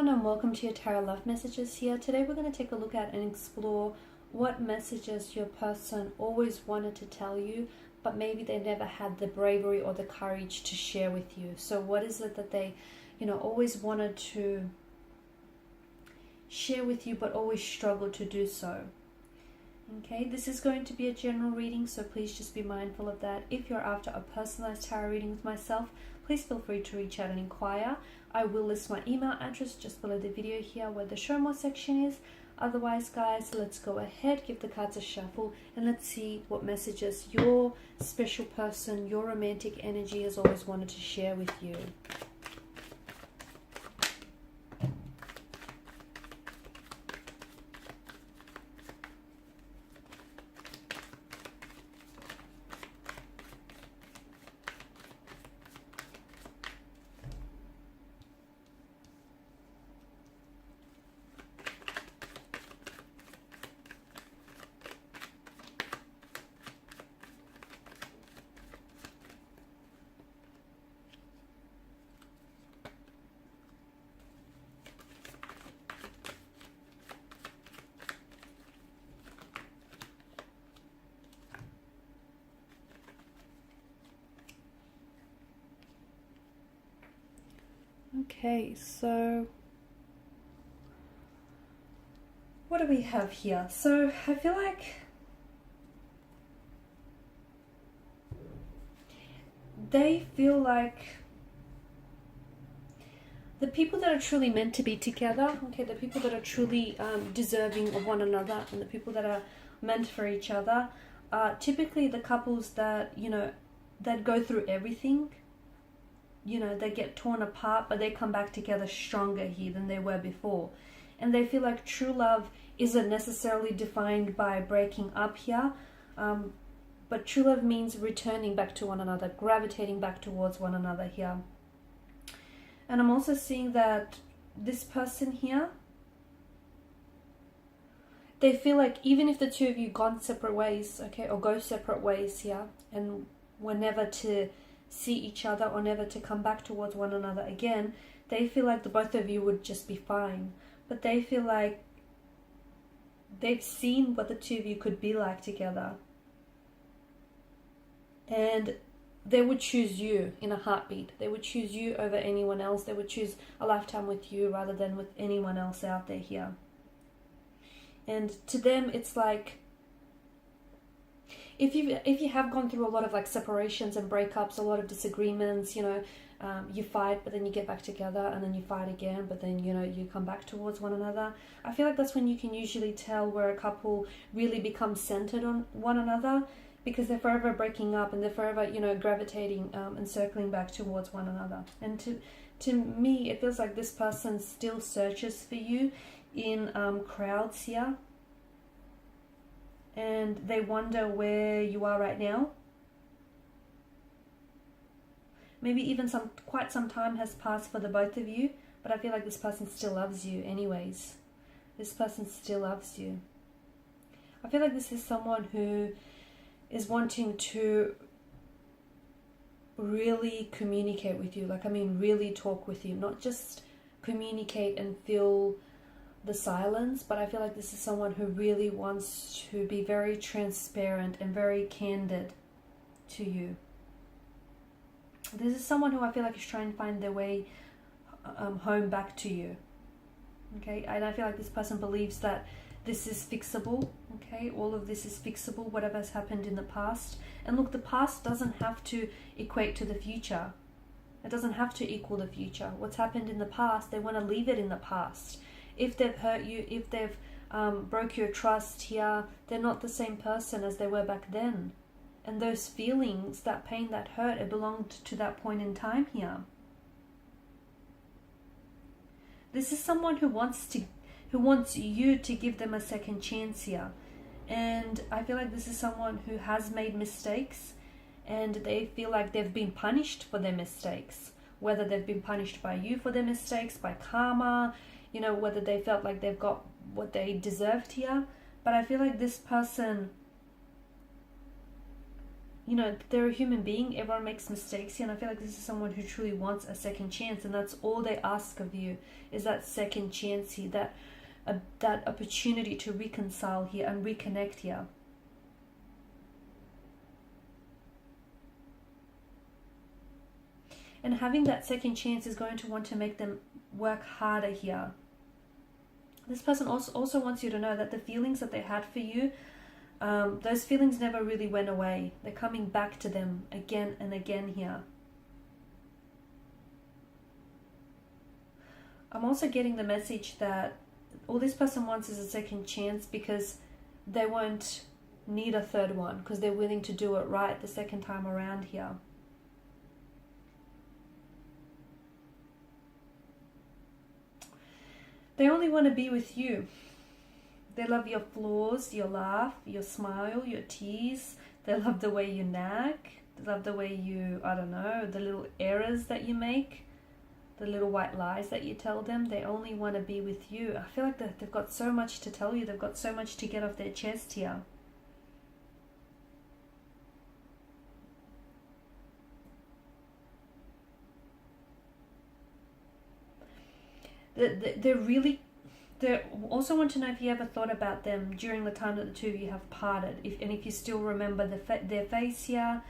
everyone, and welcome to your Tarot Love Messages here. Today we're going to take a look at and explore what messages your person always wanted to tell you, but maybe they never had the bravery or the courage to share with you. So what is it that they, always wanted to share with you, but always struggled to do so? Okay, this is going to be a general reading, so please just be mindful of that. If you're after a personalized tarot reading with myself, please feel free to reach out and inquire. I will list my email address just below the video here where the show more section is. Otherwise, guys, let's go ahead, give the cards a shuffle, and let's see what messages your special person, your romantic energy has always wanted to share with you. Okay, so what do we have here? So I feel like they feel like the people that are truly meant to be together, okay, the people that are truly deserving of one another, and the people that are meant for each other are typically the couples that, that go through everything. They get torn apart, but they come back together stronger here than they were before. And they feel like true love isn't necessarily defined by breaking up here, but true love means returning back to one another, gravitating back towards one another here. And I'm also seeing that this person here, they feel like even if the two of you gone separate ways, okay, or go separate ways here, and were never to see each other or never to come back towards one another again, they feel like the both of you would just be fine. But they feel like they've seen what the two of you could be like together, and they would choose you in a heartbeat. They would choose you over anyone else. They would choose a lifetime with you rather than with anyone else out there here. And to them, it's like, if you have gone through a lot of like separations and breakups, a lot of disagreements, you fight, but then you get back together, and then you fight again, but then you come back towards one another. I feel like that's when you can usually tell where a couple really becomes centered on one another, because they're forever breaking up and they're forever gravitating and circling back towards one another. And to me, it feels like this person still searches for you in crowds here. And they wonder where you are right now. Maybe even quite some time has passed for the both of you, but I feel like this person still loves you anyways. This person still loves you. I feel like this is someone who is wanting to really communicate with you. Really talk with you, not just communicate and feel the silence, but I feel like this is someone who really wants to be very transparent and very candid to you. This is someone who I feel like is trying to find their way home back to you. Okay, and I feel like this person believes that this is fixable. Okay, all of this is fixable, whatever has happened in the past. And look, the past doesn't have to equate to the future. It doesn't have to equal the future. What's happened in the past, they want to leave it in the past. If they've hurt you, if they've broke your trust here, they're not the same person as they were back then. And those feelings, that pain, that hurt, it belonged to that point in time here. This is someone who wants you to give them a second chance here. And I feel like this is someone who has made mistakes, and they feel like they've been punished for their mistakes. Whether they've been punished by you for their mistakes, by karma, whether they felt like they've got what they deserved here. But I feel like this person you know, they're a human being. Everyone makes mistakes here, and I feel like this is someone who truly wants a second chance, and that's all they ask of you, is that second chance here, that opportunity to reconcile here and reconnect here. And having that second chance is going to want to make them work harder here. This person also wants you to know that the feelings that they had for you, those feelings never really went away. They're coming back to them again and again here. I'm also getting the message that all this person wants is a second chance because they won't need a third one, because they're willing to do it right the second time around here. They only want to be with you. They love your flaws, your laugh, your smile, your tease. They love the way you nag. They love the way you, I don't know, the little errors that you make, the little white lies that you tell them. They only want to be with you. I feel like they've got so much to tell you. They've got so much to get off their chest here. They also want to know if you ever thought about them during the time that the two of you have parted, if you still remember their face here,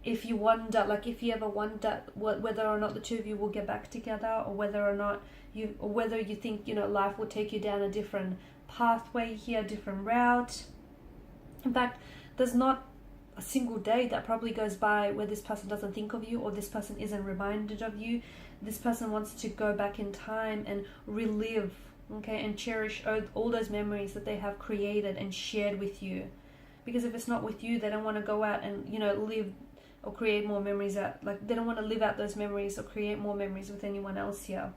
if you ever wonder whether or not the two of you will get back together, or whether you think, you know, life will take you down a different pathway here, different route. In fact, there's not a single day that probably goes by where this person doesn't think of you, or this person isn't reminded of you. This person wants to go back in time and relive, okay, and cherish all those memories that they have created and shared with you. Because if it's not with you, they don't want to go out and, you know, live or create more memories out. Like, they don't want to live out those memories or create more memories with anyone else here.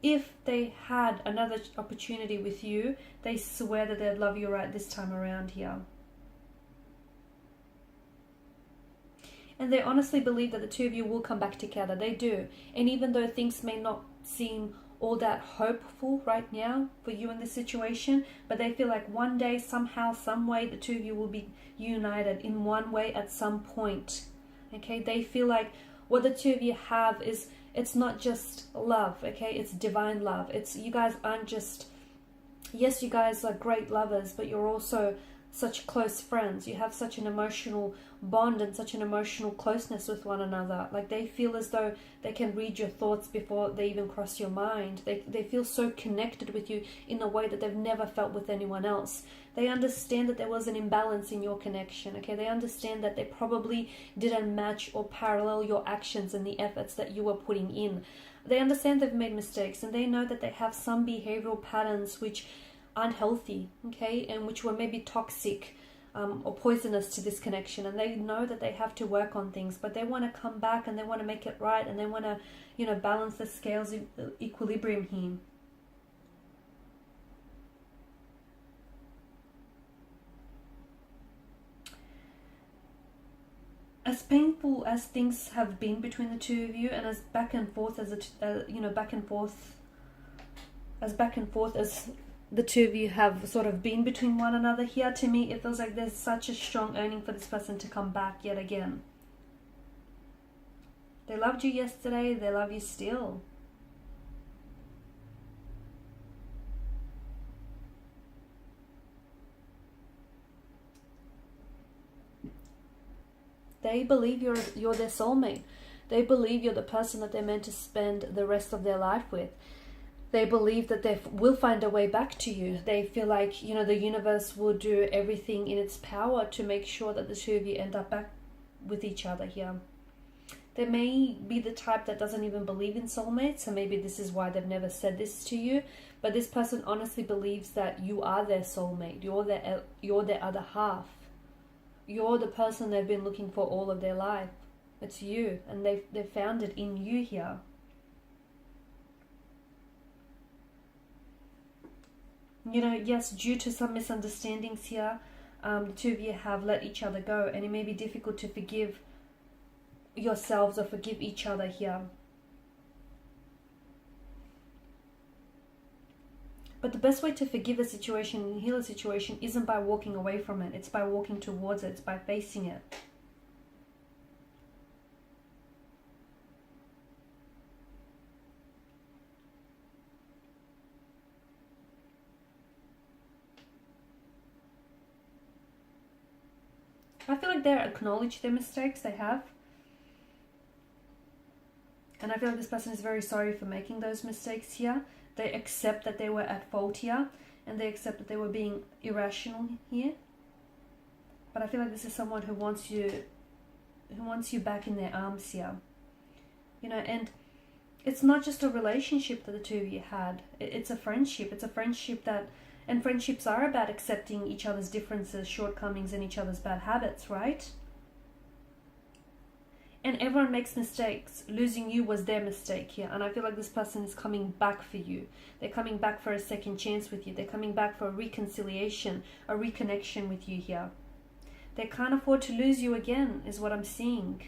If they had another opportunity with you, they swear that they'd love you right this time around here. And they honestly believe that the two of you will come back together. They do. And even though things may not seem all that hopeful right now for you in this situation, but they feel like one day, somehow, some way, the two of you will be united in one way at some point. Okay? They feel like what the two of you have is, it's not just love, okay? It's divine love. It's, you guys aren't just, yes, you guys are great lovers, but you're also such close friends. You have such an emotional bond and such an emotional closeness with one another. Like, they feel as though they can read your thoughts before they even cross your mind. They feel so connected with you in a way that they've never felt with anyone else. They understand that there was an imbalance in your connection, okay? They understand that they probably didn't match or parallel your actions and the efforts that you were putting in. They understand they've made mistakes, and they know that they have some behavioral patterns which aren't healthy, okay, and which were maybe toxic or poisonous to this connection, and they know that they have to work on things, but they want to come back and they want to make it right, and they want to, you know, balance the scales of equilibrium here. As painful as things have been between the two of you, and as back and forth as the two of you have sort of been between one another here, to me it feels like there's such a strong yearning for this person to come back yet again. They loved you yesterday, they love you still. They believe you're their soulmate. They believe you're the person that they're meant to spend the rest of their life with. They believe that they will find a way back to you. They feel like, you know, the universe will do everything in its power to make sure that the two of you end up back with each other here. They may be the type that doesn't even believe in soulmates, so maybe this is why they've never said this to you. But this person honestly believes that you are their soulmate. You're their other half. You're the person they've been looking for all of their life. It's you, and they've found it in you here. You know, yes, due to some misunderstandings here, the two of you have let each other go, and it may be difficult to forgive yourselves or forgive each other here. But the best way to forgive a situation and heal a situation isn't by walking away from it. It's by walking towards it. It's by facing it. I feel like they acknowledge their mistakes they have. And I feel like this person is very sorry for making those mistakes here. They accept that they were at fault here. And they accept that they were being irrational here. But I feel like this is someone who wants you back in their arms here. You know, and it's not just a relationship that the two of you had. It's a friendship. It's a friendship that... And friendships are about accepting each other's differences, shortcomings, and each other's bad habits, right? And everyone makes mistakes. Losing you was their mistake here. And I feel like this person is coming back for you. They're coming back for a second chance with you. They're coming back for a reconciliation, a reconnection with you here. They can't afford to lose you again, is what I'm seeing.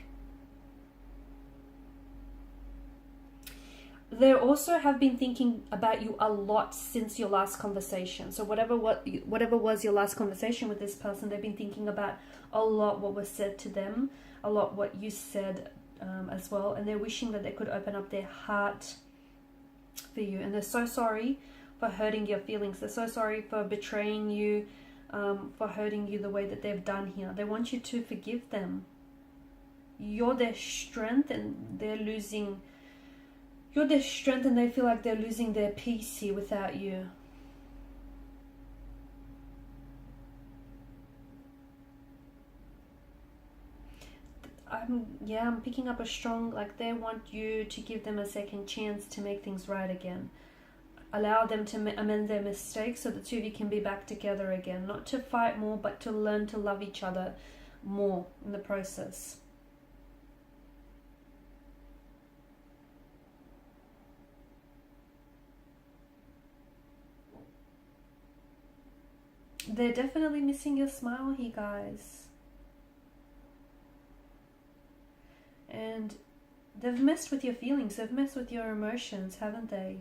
They also have been thinking about you a lot since your last conversation. So whatever was your last conversation with this person, they've been thinking about a lot what was said to them, a lot what you said as well. And they're wishing that they could open up their heart for you. And they're so sorry for hurting your feelings. They're so sorry for betraying you, for hurting you the way that they've done here. They want you to forgive them. You're their strength and they're losing... You're their strength and they feel like they're losing their peace here without you. I'm picking up a strong, like they want you to give them a second chance to make things right again. Allow them to amend their mistakes so the two of you can be back together again. Not to fight more, but to learn to love each other more in the process. They're definitely missing your smile here, guys. And they've messed with your feelings. They've messed with your emotions, haven't they?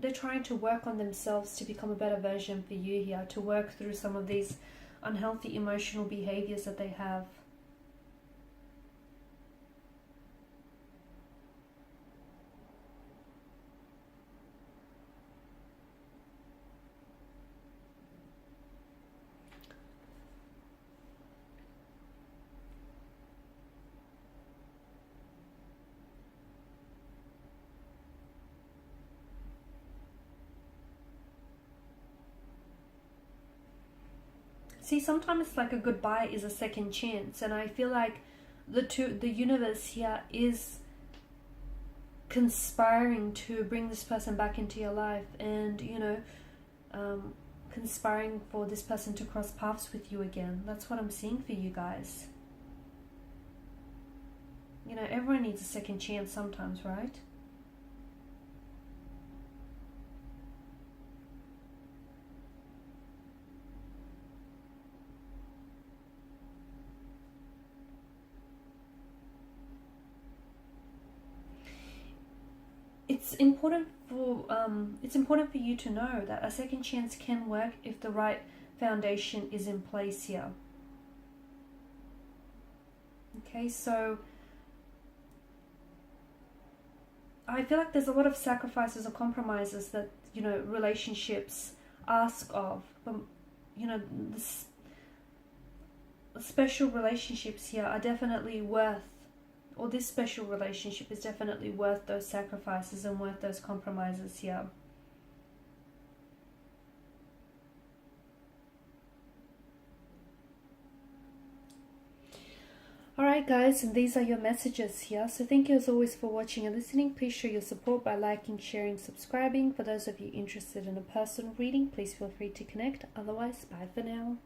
They're trying to work on themselves to become a better version for you here. To work through some of these unhealthy emotional behaviors that they have. See, sometimes it's like a goodbye is a second chance, and I feel like the universe here is conspiring to bring this person back into your life, and you know, conspiring for this person to cross paths with you again. That's what I'm seeing for you guys. You know, everyone needs a second chance sometimes, right? It's important for you to know that a second chance can work if the right foundation is in place here. Okay, so I feel like there's a lot of sacrifices or compromises that, you know, relationships ask of. But, you know, special relationships here are definitely worth, or this special relationship is definitely worth those sacrifices and worth those compromises here. Alright guys, and these are your messages here. So thank you as always for watching and listening. Please show your support by liking, sharing, subscribing. For those of you interested in a personal reading, please feel free to connect. Otherwise, bye for now.